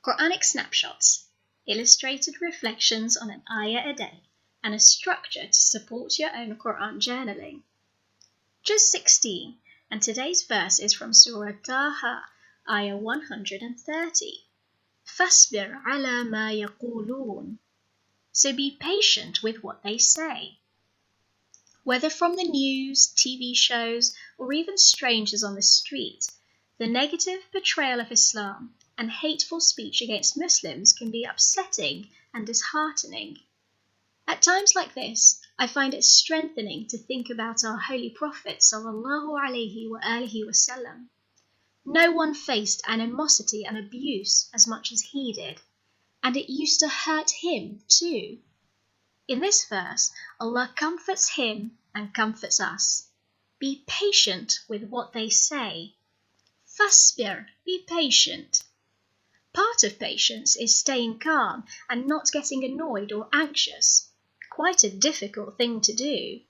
Quranic Snapshots, illustrated reflections on an ayah a day, and a structure to support your own Quran journaling. Juz 16, and today's verse is from Surah Taha, ayah 130. فَاصْبِرْ عَلَى مَا يَقُولُونَ. So be patient with what they say. Whether from the news, TV shows, or even strangers on the street, the negative portrayal of Islam and hateful speech against Muslims can be upsetting and disheartening. At times like this, I find it strengthening to think about our Holy Prophet sallallahu alaihi wasallam. No one faced animosity and abuse as much as he did, and it used to hurt him too. In this verse, Allah comforts him and comforts us. Be patient with what they say. Fasbir, be patient. Part of patience is staying calm and not getting annoyed or anxious. Quite a difficult thing to do.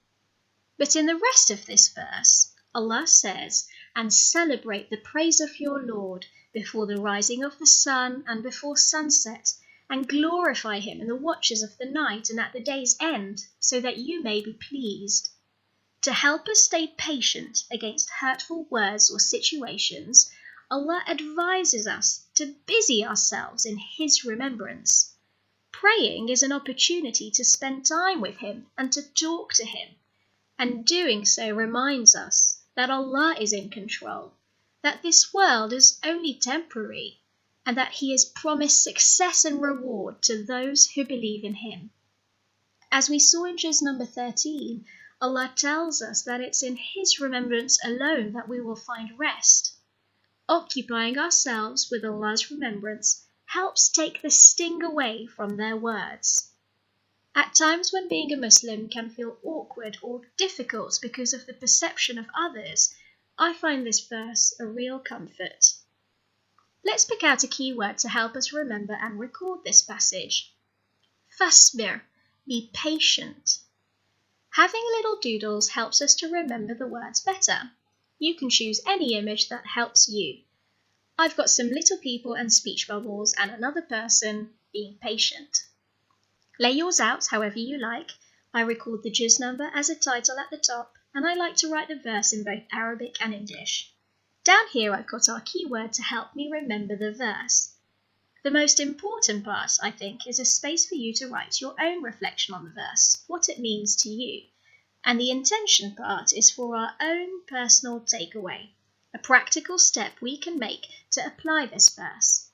But in the rest of this verse, Allah says, "And celebrate the praise of your Lord before the rising of the sun and before sunset, and glorify him in the watches of the night and at the day's end, so that you may be pleased." To help us stay patient against hurtful words or situations, Allah advises us to busy ourselves in His remembrance. Praying is an opportunity to spend time with Him and to talk to Him, and doing so reminds us that Allah is in control, that this world is only temporary, and that He has promised success and reward to those who believe in Him. As we saw in Juz number 13, Allah tells us that it's in His remembrance alone that we will find rest. Occupying ourselves with Allah's remembrance helps take the sting away from their words. At times when being a Muslim can feel awkward or difficult because of the perception of others, I find this verse a real comfort. Let's pick out a key word to help us remember and record this passage. Fasbir, be patient. Having little doodles helps us to remember the words better. You can choose any image that helps you. I've got some little people and speech bubbles and another person being patient. Lay yours out however you like. I record the Juz number as a title at the top, and I like to write the verse in both Arabic and English. Down here I've got our keyword to help me remember the verse. The most important part, I think, is a space for you to write your own reflection on the verse, what it means to you. And the intention part is for our own personal takeaway, a practical step we can make to apply this verse.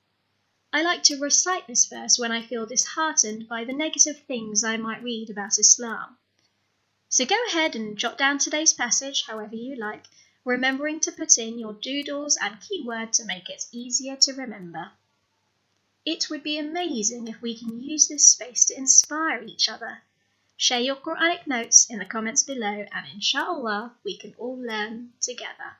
I like to recite this verse when I feel disheartened by the negative things I might read about Islam. So go ahead and jot down today's passage however you like, remembering to put in your doodles and keyword to make it easier to remember. It would be amazing if we can use this space to inspire each other. Share your Quranic notes in the comments below, and inshallah we can all learn together.